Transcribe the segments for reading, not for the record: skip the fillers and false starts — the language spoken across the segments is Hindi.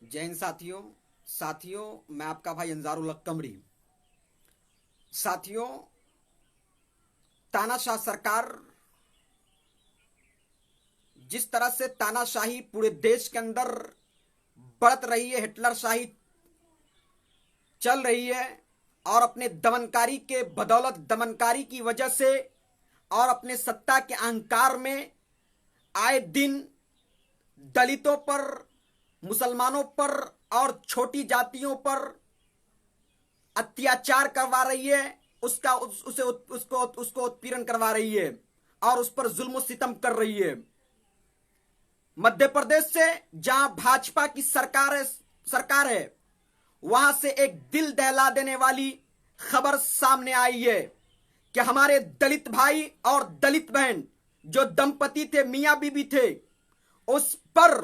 जय हिंद साथियों। मैं आपका भाई अंजारुल हक कमरी। साथियों, तानाशाह सरकार जिस तरह से तानाशाही पूरे देश के अंदर बढ़त रही है, हिटलर शाही चल रही है और अपने दमनकारी के बदौलत, दमनकारी की वजह से और अपने सत्ता के अहंकार में आए दिन दलितों पर, मुसलमानों पर और छोटी जातियों पर अत्याचार करवा रही है, उसको उत्पीड़न करवा रही है और उस पर जुल्म सितम कर रही है। मध्य प्रदेश से जहां भाजपा की सरकार है वहां से एक दिल दहला देने वाली खबर सामने आई है कि हमारे दलित भाई और दलित बहन जो दंपति थे, मियां बीबी थे, उस पर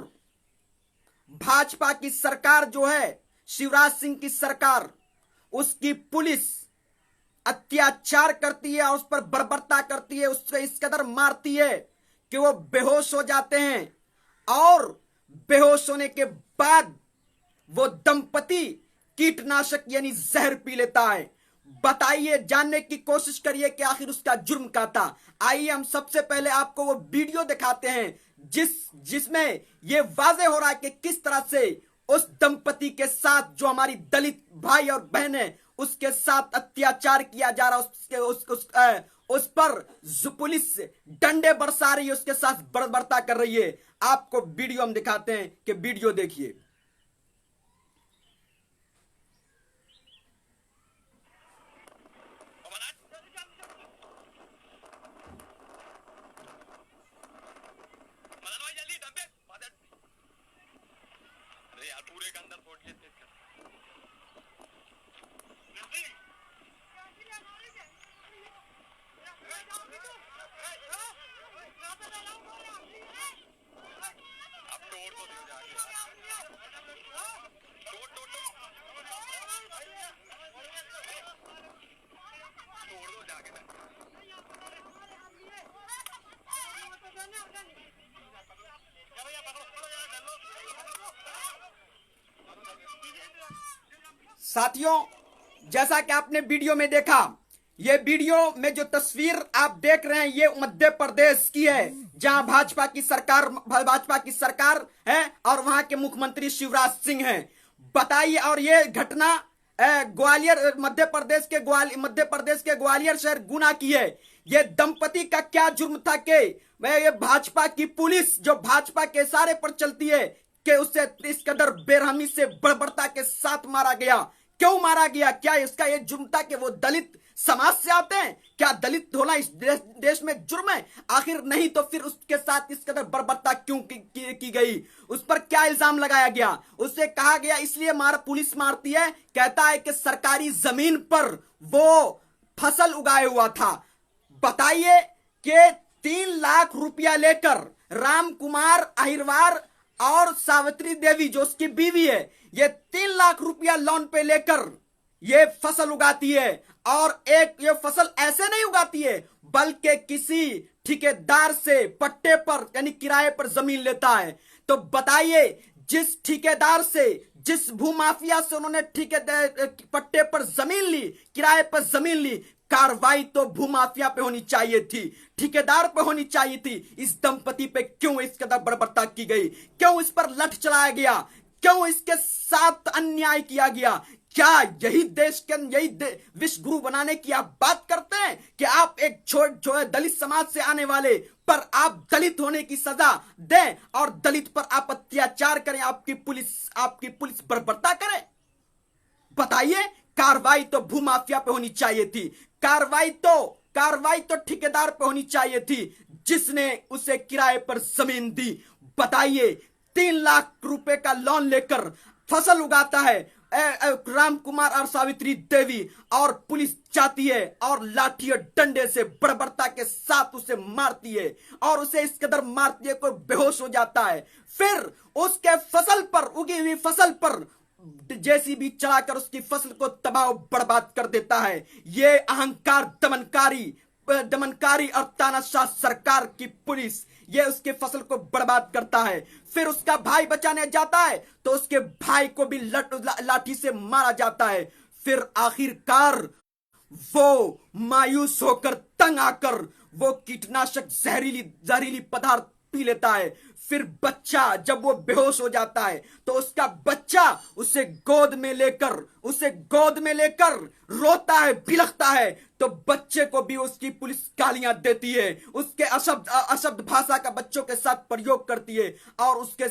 भाजपा की सरकार जो है, शिवराज सिंह की सरकार, उसकी पुलिस अत्याचार करती है और उस पर बर्बरता करती है, उसको इस कदर मारती है कि वो बेहोश हो जाते हैं और बेहोश होने के बाद वो दंपति कीटनाशक यानी जहर पी लेता है। बताइए, जानने की कोशिश करिए कि आखिर उसका जुर्म क्या था। आइए हम सबसे पहले आपको वो वीडियो दिखाते हैं जिसमें ये वाजे हो रहा है कि किस तरह से उस दंपति के साथ, जो हमारी दलित भाई और बहन है, उसके साथ अत्याचार किया जा रहा, उस पर पुलिस डंडे बरसा रही है, उसके साथ बर्बरता कर रही है। आपको वीडियो हम दिखाते हैं कि वीडियो देखिए। पूरे के अंदर फोड़ लेते अब तोड़ तो दो जाके, तोड़ दो जाके। साथियों, जैसा कि आपने वीडियो में देखा, ये वीडियो में जो तस्वीर आप देख रहे हैं ये मध्य प्रदेश की है, जहां भाजपा की सरकार है और वहां के मुख्यमंत्री शिवराज सिंह हैं। बताइए, और ये घटना ग्वालियर, मध्य प्रदेश के ग्वालियर शहर गुना की है। ये दंपति का क्या जुर्म था कि ये भाजपा की पुलिस जो भाजपा के इशारे पर चलती है कि उसे इस कदर बेरहमी से बर्बरता के साथ मारा गया। क्यों मारा गया? क्या इसका ये जुर्म था कि वो दलित समाज से आते हैं? क्या दलित होना इस देश में जुर्म है? आखिर नहीं तो फिर उसके साथ इस कदर बर्बरता क्यों की गई? उस पर क्या इल्जाम लगाया गया? उससे कहा गया इसलिए पुलिस मारती है, कहता है कि सरकारी जमीन पर वो फसल उगाए हुआ था। बताइए कि 3 लाख रुपया लेकर राम कुमार अहिरवार और सावित्री देवी जो उसकी बीवी है, ये 3 लाख रुपया लोन पे लेकर ये फसल उगाती है। और ये फसल ऐसे नहीं उगाती है बल्कि किसी ठेकेदार से पट्टे पर यानी किराए पर जमीन लेता है। तो बताइए, जिस ठेकेदार से, जिस भूमाफिया से उन्होंने पट्टे पर जमीन ली, किराए पर जमीन ली, कार्रवाई तो भूमाफिया पे होनी चाहिए थी, ठेकेदार पे होनी चाहिए थी। इस दंपति पे क्यों इस कदर बर्बरता की गई? क्यों इस पर लठ चलाया गया? क्यों इसके साथ अन्याय किया गया? क्या यही देश के विश्व गुरु बनाने की आप बात करते हैं कि आप एक जो है दलित समाज से आने वाले पर आप दलित होने की सजा दें और दलित पर आप अत्याचार करें, आपकी पुलिस बर्बरता करे? बताइए, कार्रवाई तो भूमाफिया पे होनी चाहिए थी, कार्रवाई तो ठेकेदार पे होनी चाहिए थी जिसने उसे किराए पर जमीन दी। बताइए, 3 लाख रुपए का लोन लेकर फसल उगाता है राम कुमार और सावित्री देवी, और पुलिस जाती है और लाठी और डंडे से बर्बरता के साथ उसे मारती है और उसे इस कदर मारती है कोई बेहोश हो जाता है। फिर उसके फसल पर, उगी हुई फसल पर जेसीबी चलाकर उसकी फसल को तबाह बर्बाद कर देता है। ये अहंकार, दमनकारी और तानाशाह सरकार की पुलिस ये उसके फसल को बर्बाद करता है। फिर उसका भाई बचाने जाता है तो उसके भाई को भी लाठी से मारा जाता है। फिर आखिरकार वो मायूस होकर, तंग आकर वो कीटनाशक जहरीली पदार्थ पी लेता है। फिर बच्चा जब वो बेहोश हो जाता है तो उसका बच्चा उसे गोद में लेकर रोता है, बिलखता है। तो बच्चे को भी उसकी पुलिस गालियां देती है, उसके अशब्द भाषा का बच्चों के साथ प्रयोग करती है और उसके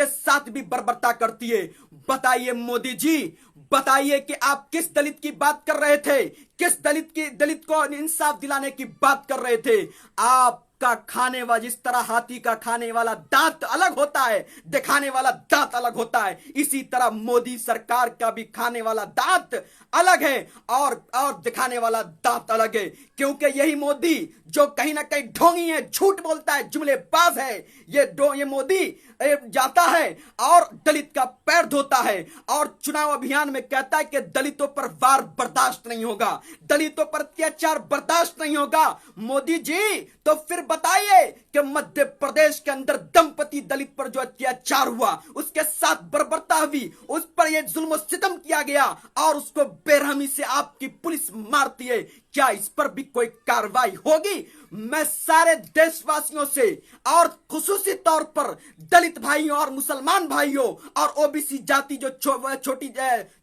साथ भी बर्बरता करती है। बताइए मोदी जी, बताइए कि आप किस दलित की बात कर रहे थे, किस दलित को इंसाफ दिलाने की बात कर रहे थे। आपका खाने वाला, जिस तरह हाथी का खाने वाला दांत अलग होता है, दिखाने वाला दांत अलग होता है, इसी तरह मोदी सरकार का भी खाने वाला दांत अलग है और दिखाने वाला दांत अलग है। क्योंकि यही मोदी जो कहीं ना कहीं ढोंगी है, झूठ बोलता है, जुमलेबाज है, ये मोदी जाता है और दलित का पैर धोता है और चुनाव अभियान में कहता है कि दलितों पर वार बर्दाश्त नहीं होगा, दलितों पर अत्याचार बर्दाश्त नहीं होगा। मोदी जी, तो फिर बताइए कि मध्य प्रदेश के अंदर दंपति दलित पर जो अत्याचार हुआ, उसके साथ बर्बरता हुई, उस पर यह जुल्म सितम किया गया और उसको बेरहमी से आपकी पुलिस मारती है, क्या इस पर भी कोई कार्रवाई होगी? मैं सारे देशवासियों से और खुसूसी तौर पर दलित भाइयों और मुसलमान भाइयों और ओबीसी जाति जो छोटी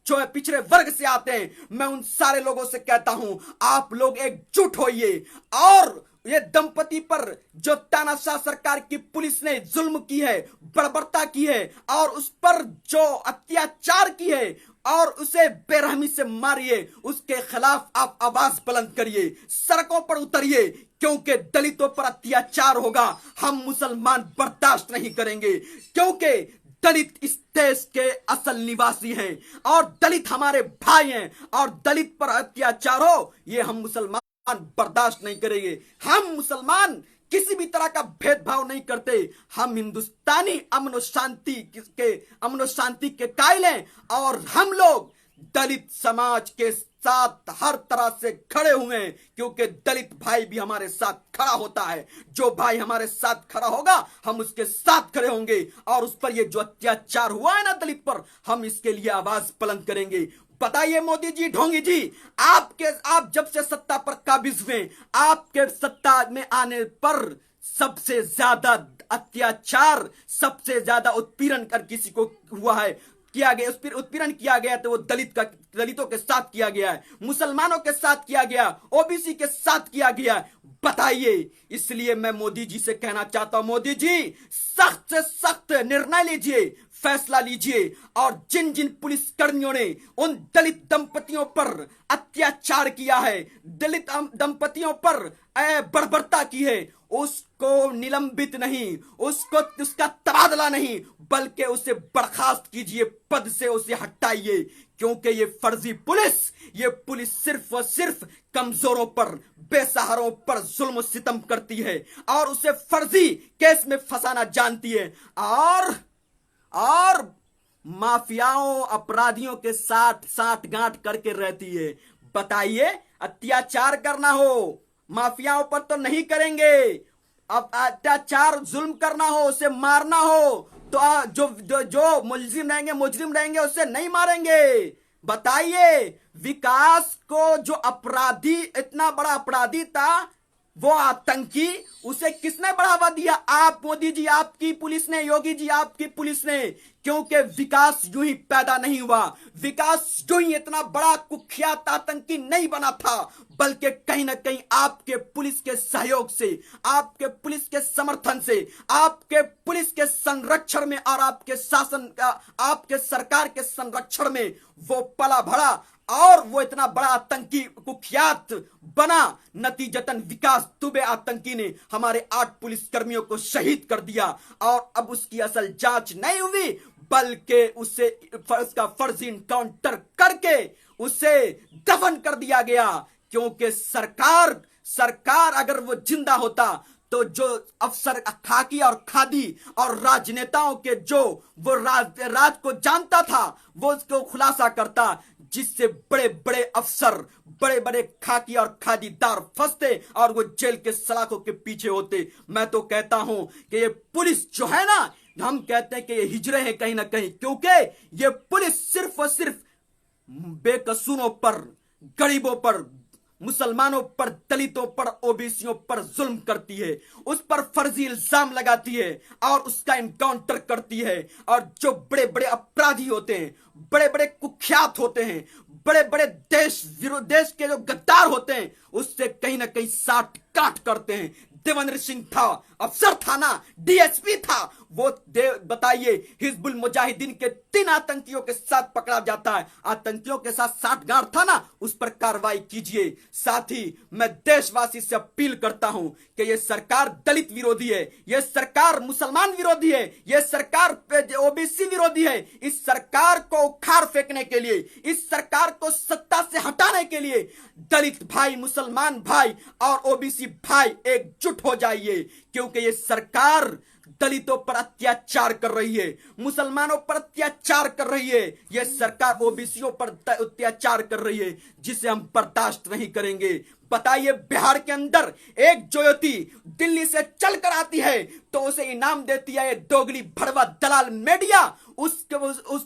पिछड़े वर्ग से आते हैं, मैं उन सारे लोगों से कहता हूं, आप लोग एकजुट होइए और ये दंपति पर जो तानाशाह सरकार की पुलिस ने जुल्म की है, बर्बरता की है और उस पर जो अत्याचार की है और उसे बेरहमी से मारिए, उसके खिलाफ आप आवाज बुलंद करिए, सड़कों पर उतरिए, क्योंकि दलितों पर अत्याचार होगा, हम मुसलमान बर्दाश्त नहीं करेंगे। क्योंकि दलित इस देश के असल निवासी हैं और दलित हमारे भाई हैं और दलित पर अत्याचार हो, ये हम मुसलमान बर्दाश्त नहीं करेंगे। हम मुसलमान किसी भी तरह का भेदभाव नहीं करते, हम हिंदुस्तानी अमन और शांति के कायल हैं और हम लोग दलित समाज के साथ हर तरह से खड़े हुए हैं, क्योंकि दलित भाई भी हमारे साथ खड़ा होता है। जो भाई हमारे साथ खड़ा होगा, हम उसके साथ खड़े होंगे और उस पर ये जो अत्याचार हुआ है ना दलित पर, हम इसके लिए आवाज बुलंद करेंगे। बताइए मोदी जी, ढोंगी जी, आप जब से सत्ता पर काबिज हुए, आपके सत्ता में आने पर सबसे ज्यादा अत्याचार, सबसे ज्यादा उत्पीड़न कर किसी को हुआ है, किया गया, उत्पीड़न किया गया तो वो दलितों के साथ किया गया है, मुसलमानों के साथ किया गया, ओबीसी के साथ किया गया। बताइए, इसलिए मैं मोदी जी से कहना चाहता हूं, मोदी जी सख्त से सख्त निर्णय लीजिए, फैसला लीजिए और जिन जिन पुलिस कर्मियों ने उन दलित दंपतियों पर अत्याचार किया है, दलित दंपतियों पर बर्बरता की है, उसको निलंबित नहीं, उसका तबादला नहीं, बल्कि उसे बर्खास्त कीजिए, पद से उसे हटाइए। क्योंकि ये फर्जी पुलिस सिर्फ और सिर्फ कमजोरों पर, बेसहारों पर जुल्म सितम करती है और उसे फर्जी केस में फंसाना जानती है और माफियाओं, अपराधियों के साथ साठगांठ करके रहती है। बताइए, अत्याचार करना हो, माफियाओं पर तो नहीं करेंगे, अब अत्याचार जुल्म करना हो, उसे मारना हो तो जो मुजरिम रहेंगे उसे नहीं मारेंगे। बताइए, विकास को जो अपराधी, इतना बड़ा अपराधी था, वो आतंकी, उसे किसने बढ़ावा दिया? आप मोदी जी, आपकी पुलिस ने, योगी जी आपकी पुलिस ने। क्योंकि विकास यूं ही पैदा नहीं हुआ, विकास यूं ही इतना बड़ा कुख्यात आतंकी नहीं बना था, बल्कि कहीं ना कहीं आपके पुलिस के सहयोग से, आपके पुलिस के समर्थन से, आपके पुलिस के संरक्षण में और आपके शासन का, आपके सरकार के संरक्षण में वो पला भड़ा और वो इतना बड़ा आतंकी कुख्यात बना। नतीजतन विकास दुबे आतंकी ने हमारे 8 पुलिसकर्मियों को शहीद कर दिया और अब उसकी असल जांच नहीं हुई, बल्कि उसका फर्जी इनकाउंटर करके उसे दफन कर दिया गया। क्योंकि सरकार अगर वो जिंदा होता तो जो अफसर खाकी और खादी और राजनेताओं के जो वो राज को जानता था, वो उसको खुलासा करता। जिससे बड़े बड़े अफसर, बड़े बड़े खाकी और खादीदार फंसते और वो जेल के सलाखों के पीछे होते। मैं तो कहता हूं कि ये पुलिस जो है ना, हम कहते हैं कि ये हिजड़े हैं कहीं ना कहीं, क्योंकि ये पुलिस सिर्फ और सिर्फ बेकसूरों पर, गरीबों पर, मुसलमानों पर, दलितों पर, ओबीसियों पर जुल्म करती है, उस पर फर्जी इल्जाम लगाती है और उसका इनकाउंटर करती है। और जो बड़े बड़े अपराधी होते हैं, बड़े बड़े कुख्यात होते हैं, बड़े बड़े देश के जो गद्दार होते हैं, उससे कहीं ना कहीं साठ काट करते हैं। देवेंद्र सिंह था, अफसर था ना, डीएसपी था, वो बताइए हिजबुल मुजाहिदीन के 3 आतंकियों के साथ पकड़ा जाता है। आतंकियों के साथ साठगांठ था ना, उस पर कार्रवाई कीजिए। साथ ही मैं देशवासी से अपील करता हूं कि यह सरकार दलित विरोधी है, यह सरकार मुसलमान विरोधी है, यह सरकार ओबीसी विरोधी है। इस सरकार को उखाड़ फेंकने के लिए, इस सरकार को सत्ता से हटाने के लिए दलित भाई, मुसलमान भाई और ओबीसी भाई एकजुट हो जाइए, क्योंकि ये सरकार दलितों पर अत्याचार कर रही है, मुसलमानों पर अत्याचार कर रही है, यह सरकार ओबीसीयों पर अत्याचार कर रही है, जिसे हम बर्दाश्त नहीं करेंगे। बताइए, बिहार के अंदर एक ज्योति दिल्ली से चलकर आती है तो उसे इनाम देती है दोगली भड़वा दलाल मीडिया, उस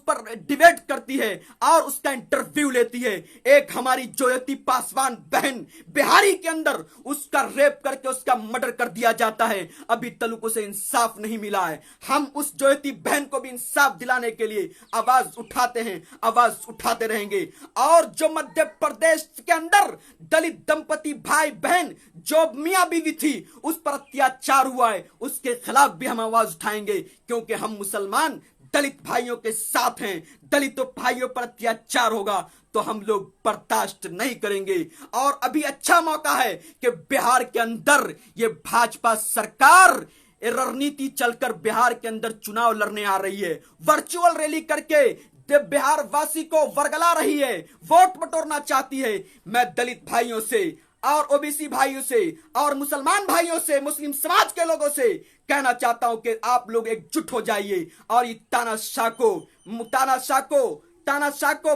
पर डिबेट करती है और उसका इंटरव्यू लेती है। एक हमारी ज्योति पासवान बहन बिहारी के अंदर, उसका रेप करके उसका मर्डर कर दिया जाता है, अभी तक उसे इंसाफ नहीं मिला है। हम उस ज्योति बहन को भी इंसाफ दिलाने के लिए आवाज उठाते हैं, आवाज उठाते रहेंगे। और जो मध्य प्रदेश के अंदर दलित दंपति भाई बहन जो मियां बीवी थी, उस पर अत्याचार हुआ है, उसके खिलाफ भी हम आवाज उठाएंगे, क्योंकि हम मुसलमान दलित भाइयों के साथ हैं। दलितों भाइयों पर अत्याचार होगा तो हम लोग बर्दाश्त नहीं करेंगे। और अभी अच्छा मौका है कि बिहार के अंदर ये भाजपा सरकार रणनीति चलकर बिहार के अंदर चुनाव लड़ने आ रही है, वर्चुअल रैली करके बिहार वासी को वर्गला रही है, वोट बटोरना चाहती है। मैं दलित भाइयों से और ओबीसी भाइयों से और मुसलमान भाइयों से, मुस्लिम समाज के लोगों से कहना चाहता हूं कि आप लोग एकजुट हो जाइए और ये तानाशाह को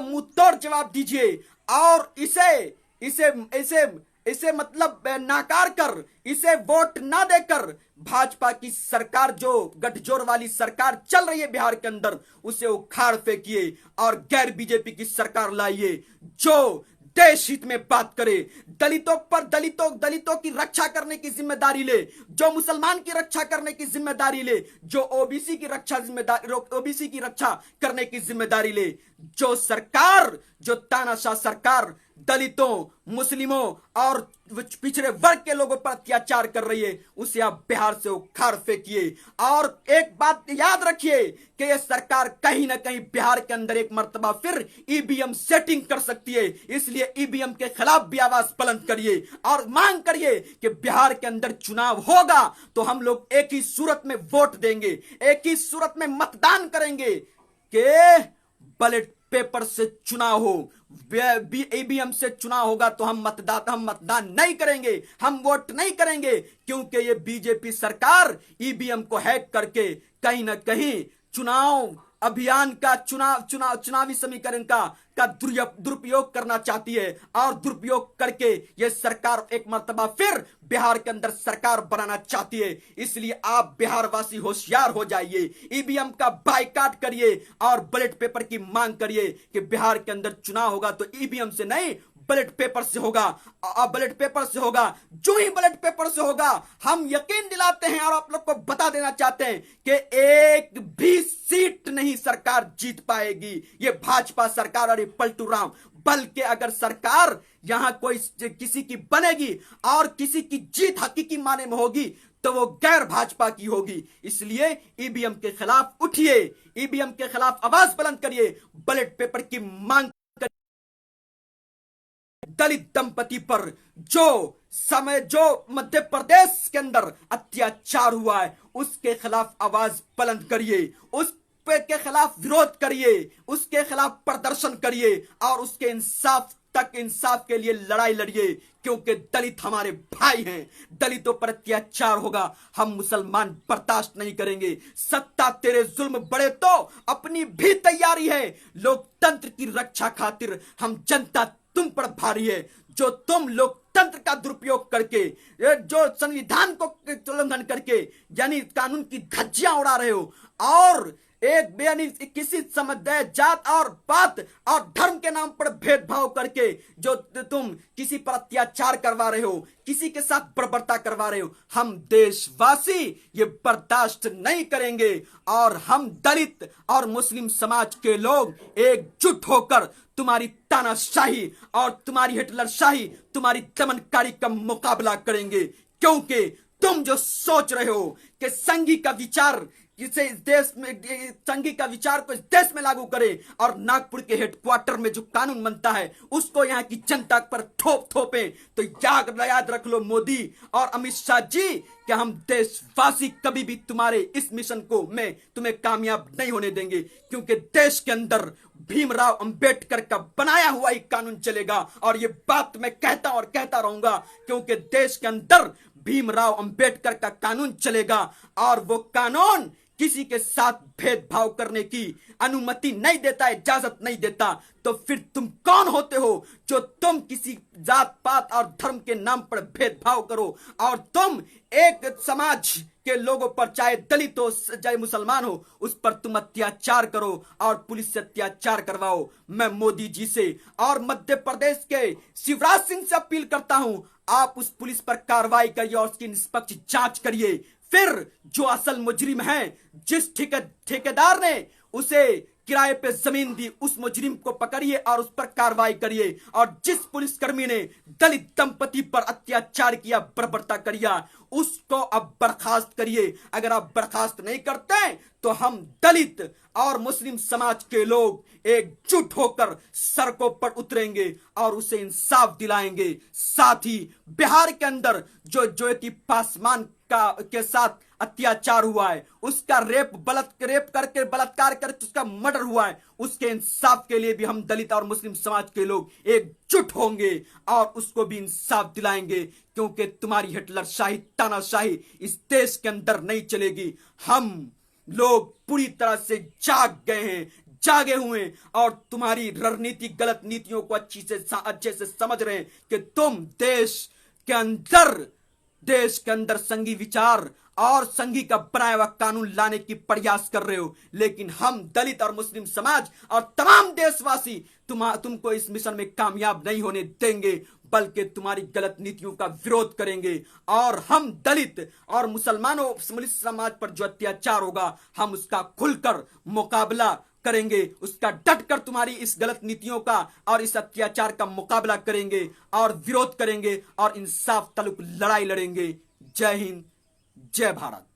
मुंह तोड़ जवाब दीजिए और इसे मतलब नाकार कर, इसे वोट ना देकर भाजपा की सरकार, जो गठजोड़ वाली सरकार चल रही है बिहार के अंदर, उसे उखाड़ फेंकिए और गैर बीजेपी की सरकार लाइए जो देश हित में बात करे, दलितों की रक्षा करने की जिम्मेदारी ले, जो मुसलमान की रक्षा करने की जिम्मेदारी ले, जो ओबीसी की रक्षा करने की जिम्मेदारी ले। जो सरकार, जो तानाशाह सरकार दलितों, मुस्लिमों और पिछड़े वर्ग के लोगों पर अत्याचार कर रही है, उसे आप बिहार से उखाड़ फेंकिए। और एक बात याद रखिए कि यह सरकार कहीं ना कहीं बिहार के अंदर एक मर्तबा फिर ईवीएम सेटिंग कर सकती है, इसलिए ईवीएम के खिलाफ भी आवाज बुलंद करिए और मांग करिए कि बिहार के अंदर चुनाव होगा तो हम लोग एक ही सूरत में वोट देंगे, एक ही सूरत में मतदान करेंगे कि बैलेट पेपर से चुनाव हो, ईवीएम से चुनाव होगा तो हम मतदान नहीं करेंगे, हम वोट नहीं करेंगे, क्योंकि ये बीजेपी सरकार ईवीएम को हैक करके कहीं ना कहीं चुनाव अभियान का, चुनावी समीकरण का दुरुपयोग करना चाहती है और दुरुपयोग करके ये सरकार एक मर्तबा फिर बिहार के अंदर सरकार बनाना चाहती है। इसलिए आप बिहार वासी होशियार हो जाइए, ईवीएम का बाइकाट करिए और बैलेट पेपर की मांग करिए कि बिहार के अंदर चुनाव होगा तो ईवीएम से नहीं, बैलेट पेपर से होगा। बैलेट पेपर से होगा, जो ही बैलेट पेपर से होगा, हम यकीन दिलाते हैं और आप लोग को बता देना चाहते हैं कि एक भी सीट नहीं सरकार जीत पाएगी ये भाजपा सरकार और ये पलटू राम। बल्कि अगर सरकार यहां कोई किसी की बनेगी और किसी की जीत हकीकी माने में होगी तो वो गैर भाजपा की होगी। इसलिए ईवीएम के खिलाफ उठिए, ईवीएम के खिलाफ आवाज बुलंद करिए, बैलेट पेपर की मांग। दलित दंपति पर जो मध्य प्रदेश के अंदर अत्याचार हुआ है उसके खिलाफ आवाज बुलंद करिए, उसके खिलाफ विरोध करिए, उसके खिलाफ प्रदर्शन करिए और उसके इंसाफ तक इंसाफ के लिए लड़ाई लड़िए, क्योंकि दलित हमारे भाई हैं। दलितों पर अत्याचार होगा, हम मुसलमान बर्दाश्त नहीं करेंगे। सत्ता तेरे जुल्म बड़े तो अपनी भी तैयारी है। लोकतंत्र की रक्षा खातिर हम जनता तुम पर भारी है। जो तुम लोकतंत्र का दुरुपयोग करके, जो संविधान को उल्लंघन करके यानी कानून की धज्जियां उड़ा रहे हो और एक बेयानी किसी समुदाय, जात और बात और धर्म के नाम पर भेदभाव करके जो तुम किसी पर अत्याचार करवा रहे हो, किसी के साथ बर्बरता करवा रहे हो, हम देशवासी ये बर्दाश्त नहीं करेंगे। और हम दलित और मुस्लिम समाज के लोग एकजुट होकर तुम्हारी तानाशाही और तुम्हारी हिटलरशाही, तुम्हारी दमनकारी का मुकाबला करेंगे। क्योंकि तुम जो सोच रहे हो कि संघी का विचार इसे इस देश में, संघी का विचार को इस देश में लागू करे और नागपुर के हेडक्वार्टर में जो कानून बनता है उसको यहाँ की जनता पर थोपे, तो याद रख लो मोदी और अमित शाह जी कि हम देशवासी कभी भी तुम्हारे इस मिशन को में तुम्हें कामयाब नहीं होने देंगे। क्योंकि देश के अंदर भीमराव अंबेडकर का बनाया हुआ ही कानून चलेगा। और ये बात मैं कहता और कहता रहूंगा, क्योंकि देश के अंदर भीमराव अंबेडकर का कानून चलेगा और वो कानून किसी के साथ भेदभाव करने की अनुमति नहीं देता, इजाजत नहीं देता। तो फिर तुम कौन होते हो जो तुम किसी जात पात और धर्म के नाम पर भेदभाव करो और तुम एक समाज के लोगों पर, चाहे दलित हो चाहे मुसलमान हो, उस पर तुम अत्याचार करो और पुलिस से अत्याचार करवाओ। मैं मोदी जी से और मध्य प्रदेश के शिवराज सिंह से अपील करता हूं, आप उस पुलिस पर कार्रवाई करिए और उसकी निष्पक्ष जांच करिए। फिर जो असल मुजरिम है, जिस ठेकेदार ने उसे किराए पे जमीन दी, उस मुजरिम को पकड़िए और उस पर कार्रवाई करिए। और जिस पुलिसकर्मी ने दलित दंपति पर अत्याचार किया, बर्बरता किया, उसको अब बर्खास्त करिए। अगर आप बर्खास्त नहीं करते तो हम दलित और मुस्लिम समाज के लोग एकजुट होकर सड़कों पर उतरेंगे और उसे इंसाफ दिलाएंगे। साथ ही बिहार के अंदर जो ज्योति पासवान के साथ अत्याचार हुआ है, उसका रेप करके बलात्कार करके उसका मर्डर हुआ है, उसके इंसाफ के लिए भी हम दलित और मुस्लिम समाज के लोग एकजुट होंगे और उसको भी इंसाफ दिलाएंगे। क्योंकि तुम्हारी हिटलरशाही, तानाशाही इस देश के अंदर नहीं चलेगी। हम लोग पूरी तरह से जागे हुए हैं और तुम्हारी रणनीति, गलत नीतियों को अच्छे से समझ रहे हैं कि तुम देश के अंदर संघी विचार और संघी का बनाया हुआ कानून लाने की प्रयास कर रहे हो। लेकिन हम दलित और मुस्लिम समाज और तमाम देशवासी तुमको इस मिशन में कामयाब नहीं होने देंगे, बल्कि तुम्हारी गलत नीतियों का विरोध करेंगे। और हम दलित और मुसलमानों मुस्लिम समाज पर जो अत्याचार होगा, हम उसका खुलकर मुकाबला करेंगे, उसका डटकर तुम्हारी इस गलत नीतियों का और इस अत्याचार का मुकाबला करेंगे और विरोध करेंगे और इंसाफ तल्लुक लड़ाई लड़ेंगे। जय हिंद, जय भारत।